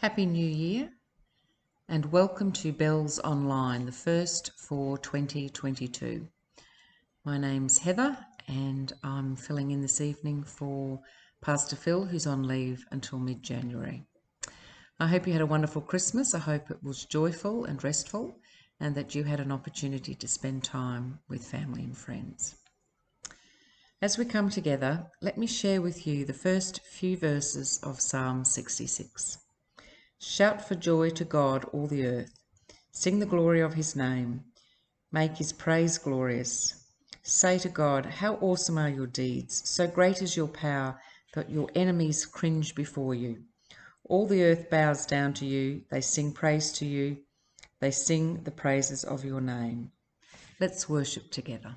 Happy New Year and welcome to Bells Online, the first for 2022. My name's Heather and I'm filling in this evening for Pastor Phil, who's on leave until mid-January. I hope you had a wonderful Christmas. I hope it was joyful and restful and that you had an opportunity to spend time with family and friends. As we come together, let me share with you the first few verses of Psalm 66. Shout for joy to God, all the earth. Sing the glory of his name. Make his praise glorious. Say to God, how awesome are your deeds. So great is your power that your enemies cringe before you. All the earth bows down to you. They sing praise to you. They sing the praises of your name. Let's worship together.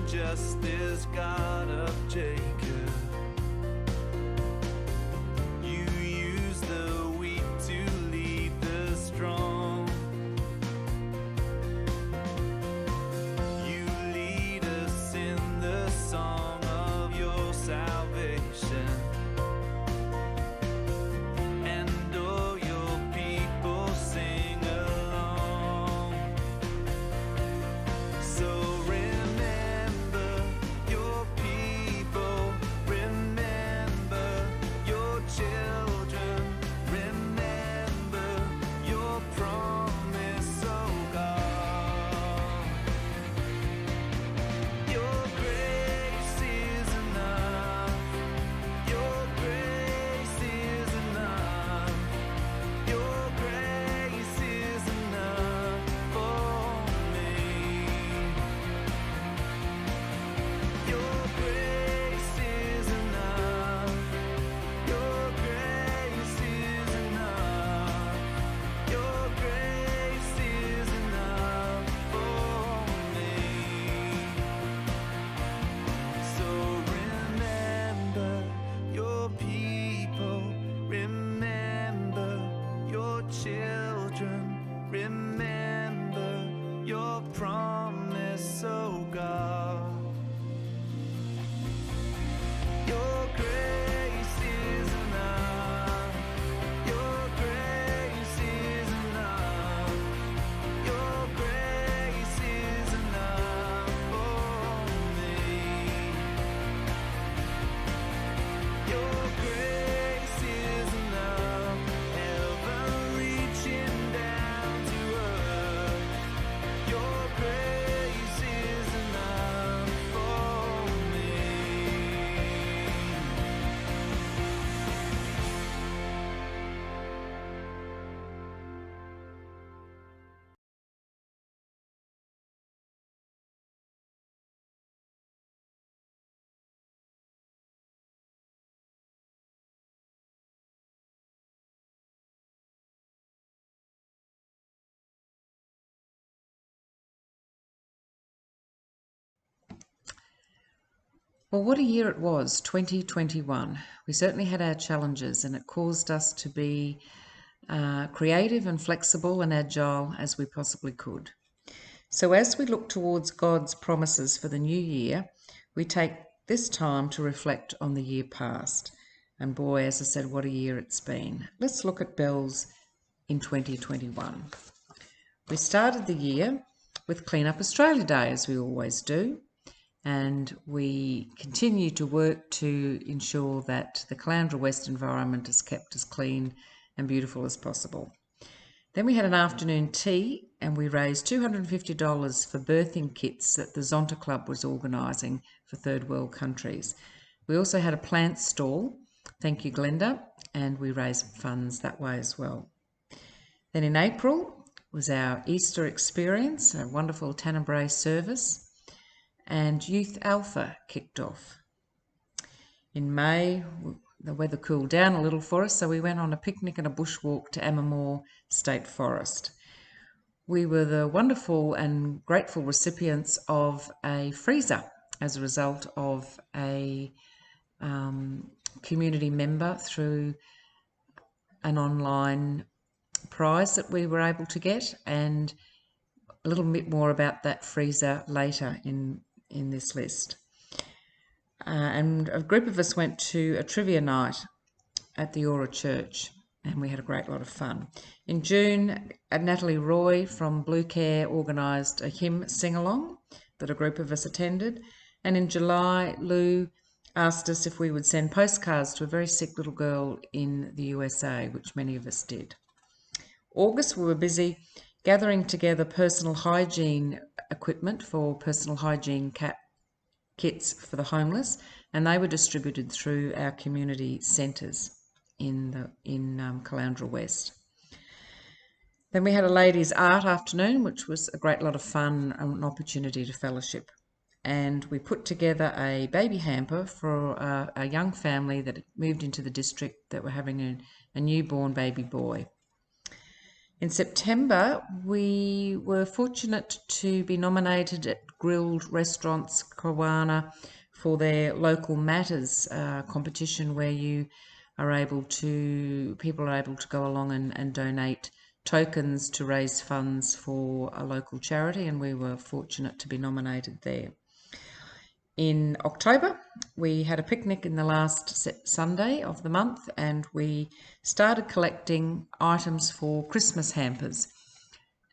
Justice, God of Jacob. You use the weak to lead the strong. You lead us in the song of your salvation. And all your people sing along. So grace is enough. Well, what a year it was, 2021. We certainly had our challenges, and it caused us to be creative and flexible and agile as we possibly could. So, as we look towards God's promises for the new year, we take this time to reflect on the year past. And boy, as I said, what a year it's been. Let's look at Bells in 2021. We started the year with Clean Up Australia Day, as we always do, and we continue to work to ensure that the Caloundra West environment is kept as clean and beautiful as possible. Then we had an afternoon tea and we raised $250 for birthing kits that the Zonta Club was organising for third world countries. We also had a plant stall, thank you Glenda, and we raised funds that way as well. Then in April was our Easter experience, a wonderful Tenebrae service, and Youth Alpha kicked off. In May, the weather cooled down a little for us, so we went on a picnic and a bushwalk to Ammermoor State Forest. We were the wonderful and grateful recipients of a freezer as a result of a community member through an online prize that we were able to get, and a little bit more about that freezer later in this list. And a group of us went to a trivia night at the Aura Church, and we had a great lot of fun. In June, Natalie Roy from Blue Care organised a hymn sing-along that a group of us attended, and in July, Lou asked us if we would send postcards to a very sick little girl in the USA, which many of us did. August, we were busy gathering together personal hygiene equipment for personal hygiene kits for the homeless, and they were distributed through our community centres in Caloundra West. Then we had a ladies' art afternoon, which was a great lot of fun and an opportunity to fellowship. And we put together a baby hamper for a young family that moved into the district that were having a newborn baby boy. In September, we were fortunate to be nominated at Grilled Restaurants Kawana for their Local Matters competition, where people are able to go along and donate tokens to raise funds for a local charity, and we were fortunate to be nominated there. In October, we had a picnic in the last Sunday of the month, and we started collecting items for Christmas hampers,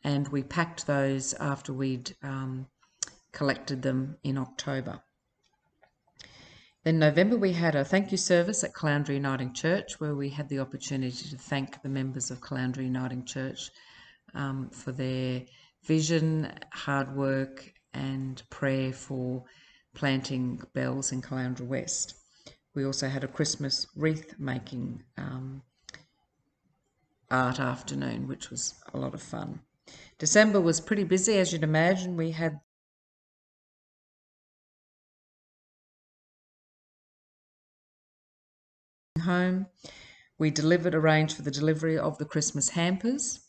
and we packed those after we'd collected them in October. Then November, we had a thank you service at Caloundra Uniting Church, where we had the opportunity to thank the members of Caloundra Uniting Church for their vision, hard work and prayer for planting bells in Caloundra West. We also had a Christmas wreath making art afternoon, which was a lot of fun. December was pretty busy, as you'd imagine. We had home. We arranged for the delivery of the Christmas hampers,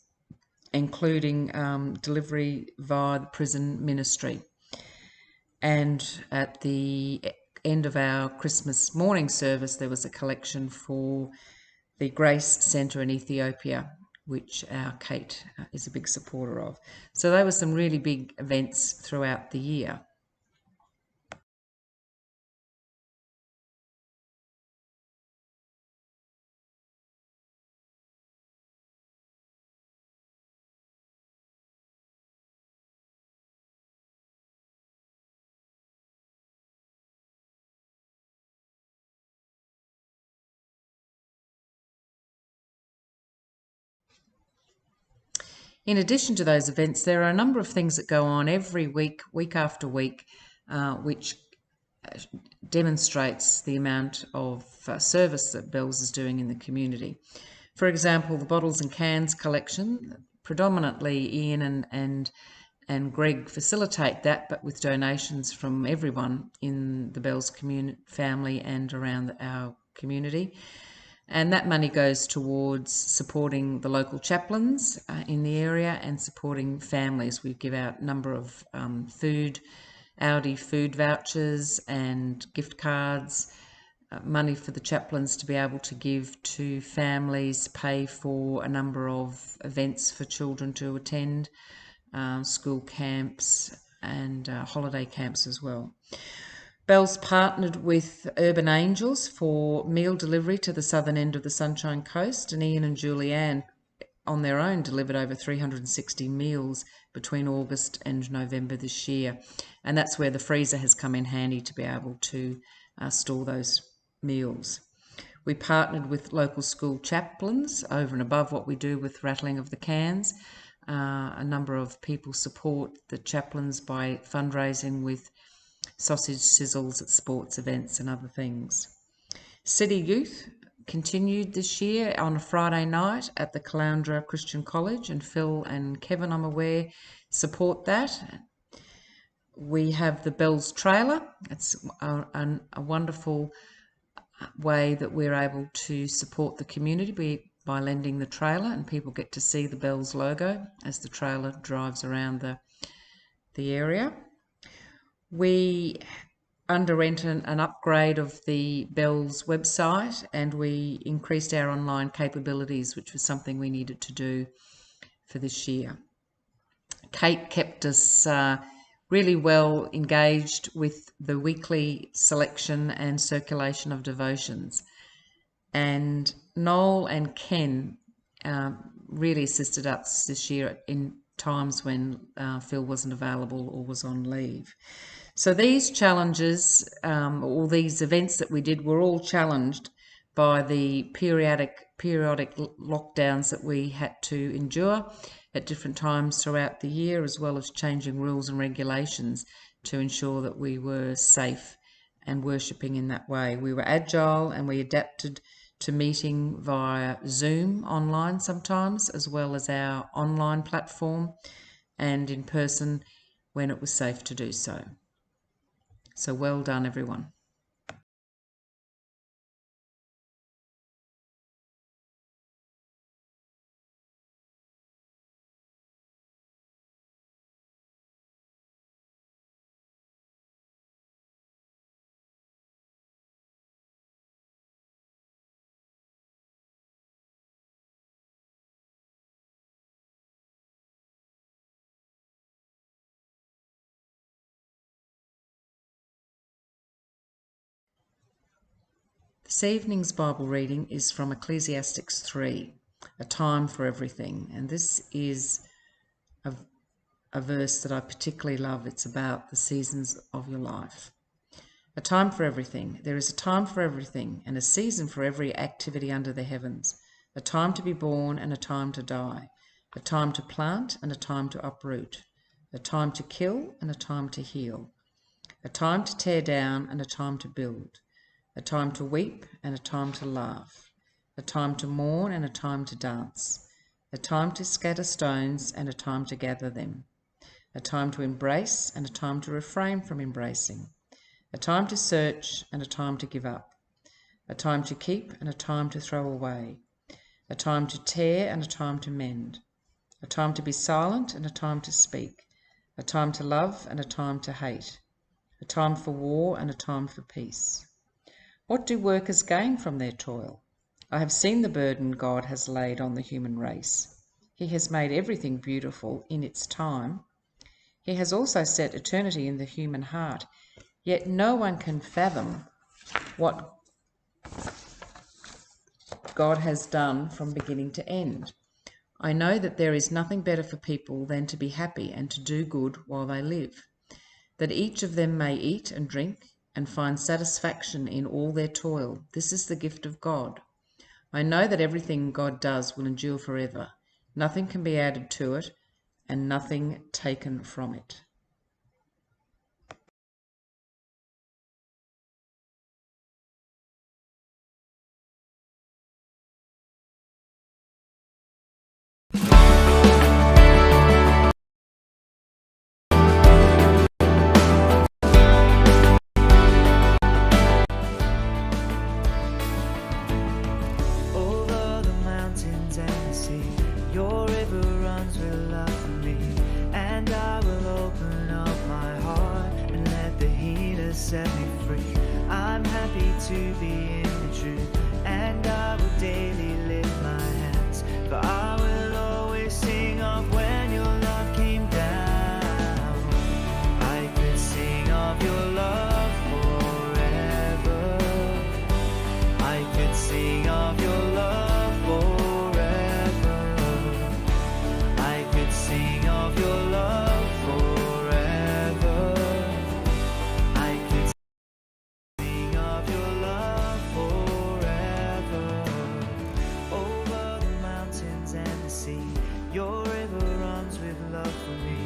including delivery via the prison ministry. And at the end of our Christmas morning service, there was a collection for the Grace Centre in Ethiopia, which our Kate is a big supporter of. So there were some really big events throughout the year. In addition to those events, there are a number of things that go on every week, week after week, which demonstrates the amount of service that Bells is doing in the community. For example, the bottles and cans collection, predominantly Ian and Greg facilitate that, but with donations from everyone in the Bells family and around our community. And that money goes towards supporting the local chaplains in the area and supporting families. We give out a number of food Audi food vouchers and gift cards, money for the chaplains to be able to give to families, pay for a number of events for children to attend, school camps and holiday camps as well. Bells partnered with Urban Angels for meal delivery to the southern end of the Sunshine Coast, and Ian and Julianne on their own delivered over 360 meals between August and November this year. And that's where the freezer has come in handy to be able to store those meals. We partnered with local school chaplains over and above what we do with rattling of the cans. A number of people support the chaplains by fundraising with sausage sizzles at sports events and other things. City Youth continued this year on a Friday night at the Caloundra Christian College, and Phil and Kevin, I'm aware, support that. We have the Bells trailer. It's a wonderful way that we're able to support the community by lending the trailer, and people get to see the Bells logo as the trailer drives around the area. We underwent an upgrade of the Bells website, and we increased our online capabilities, which was something we needed to do for this year. Kate kept us really well engaged with the weekly selection and circulation of devotions. And Noel and Ken really assisted us this year in times when Phil wasn't available or was on leave. So these challenges, or these events that we did, were all challenged by the periodic lockdowns that we had to endure at different times throughout the year, as well as changing rules and regulations to ensure that we were safe and worshipping in that way. We were agile and we adapted to meeting via Zoom online sometimes, as well as our online platform, and in person when it was safe to do so. So well done, everyone. This evening's Bible reading is from Ecclesiastes 3, a time for everything. And this is a verse that I particularly love. It's about the seasons of your life. A time for everything. There is a time for everything, and a season for every activity under the heavens. A time to be born and a time to die. A time to plant and a time to uproot. A time to kill and a time to heal. A time to tear down and a time to build. A time to weep and a time to laugh, a time to mourn and a time to dance, a time to scatter stones and a time to gather them, a time to embrace and a time to refrain from embracing, a time to search and a time to give up, a time to keep and a time to throw away, a time to tear and a time to mend, a time to be silent and a time to speak, a time to love and a time to hate, a time for war and a time for peace. What do workers gain from their toil? I have seen the burden God has laid on the human race. He has made everything beautiful in its time. He has also set eternity in the human heart, yet no one can fathom what God has done from beginning to end. I know that there is nothing better for people than to be happy and to do good while they live, that each of them may eat and drink and find satisfaction in all their toil. This is the gift of God. I know that everything God does will endure forever. Nothing can be added to it, and nothing taken from it. Over the mountains and the sea, your river runs with love for me, and I will open set me free. I'm happy to be in the truth, and I will daily lift my hands, for I will always sing of when your love came down. I could sing of your love forever. I could sing of your love forever. I could sing of your love forever. I could sing of your love forever. Over the mountains and the sea, your river runs with love for me.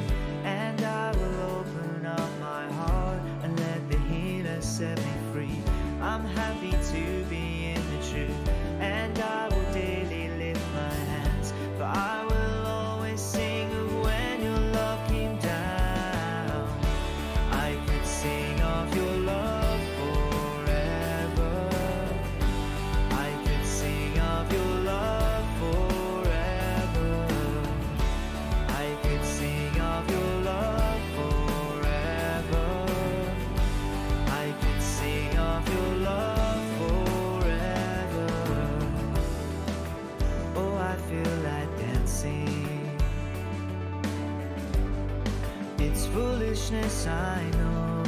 And I will open up my heart and let the healer set me free. I'm happy to be in the truth, and I will daily lift my hands, for I will always sing of when your love came down. I could sing of your love forever. I could sing of your love forever. I could sing of your love forever. I could sing of your love forever. Oh, I feel like dancing. It's foolishness, I know,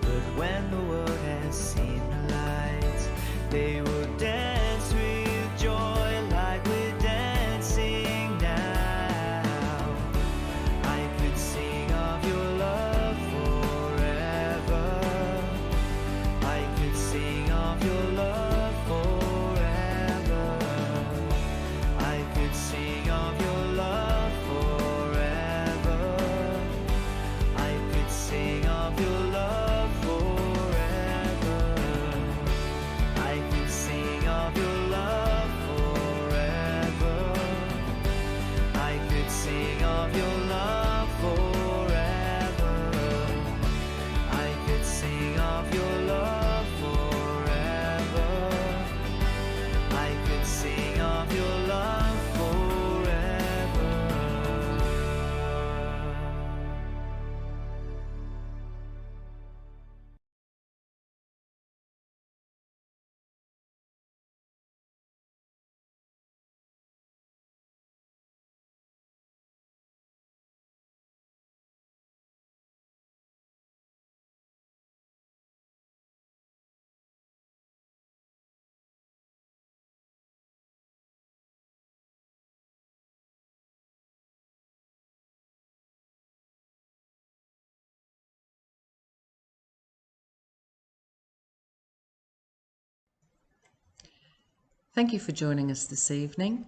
but when the world has seen the light, they will dance with joy like we're dancing now. I could sing of your love forever. I could sing of your love forever. I could sing of your love forever. I could sing of your love forever. I could sing of your love forever. I could sing of your love forever. I could sing of your love forever. I could sing of your love forever. Thank you for joining us this evening.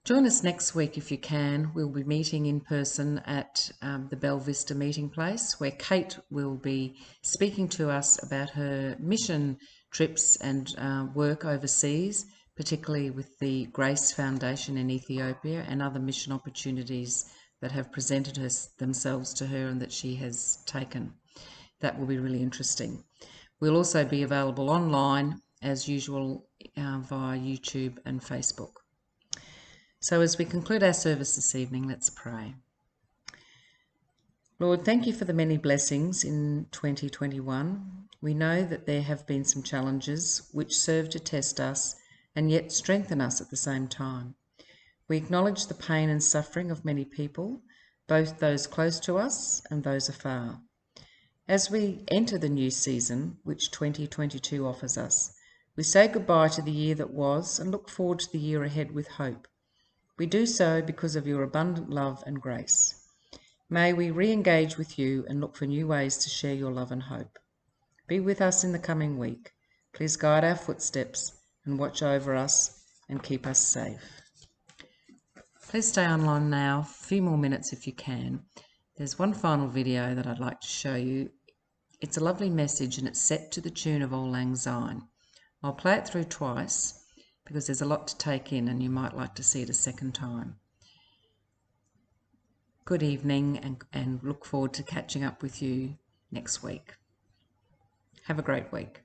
Join us next week if you can. We'll be meeting in person at the Belle Vista meeting place, where Kate will be speaking to us about her mission trips and work overseas, particularly with the Grace Foundation in Ethiopia and other mission opportunities that have presented themselves to her and that she has taken. That will be really interesting. We'll also be available online as usual via YouTube and Facebook. So as we conclude our service this evening, let's pray. Lord, thank you for the many blessings in 2021. We know that there have been some challenges which serve to test us and yet strengthen us at the same time. We acknowledge the pain and suffering of many people, both those close to us and those afar. As we enter the new season, which 2022 offers us, we say goodbye to the year that was and look forward to the year ahead with hope. We do so because of your abundant love and grace. May we re-engage with you and look for new ways to share your love and hope. Be with us in the coming week. Please guide our footsteps and watch over us and keep us safe. Please stay online now, a few more minutes if you can. There's one final video that I'd like to show you. It's a lovely message and it's set to the tune of Auld Lang Syne. I'll play it through twice because there's a lot to take in and you might like to see it a second time. Good evening and look forward to catching up with you next week. Have a great week.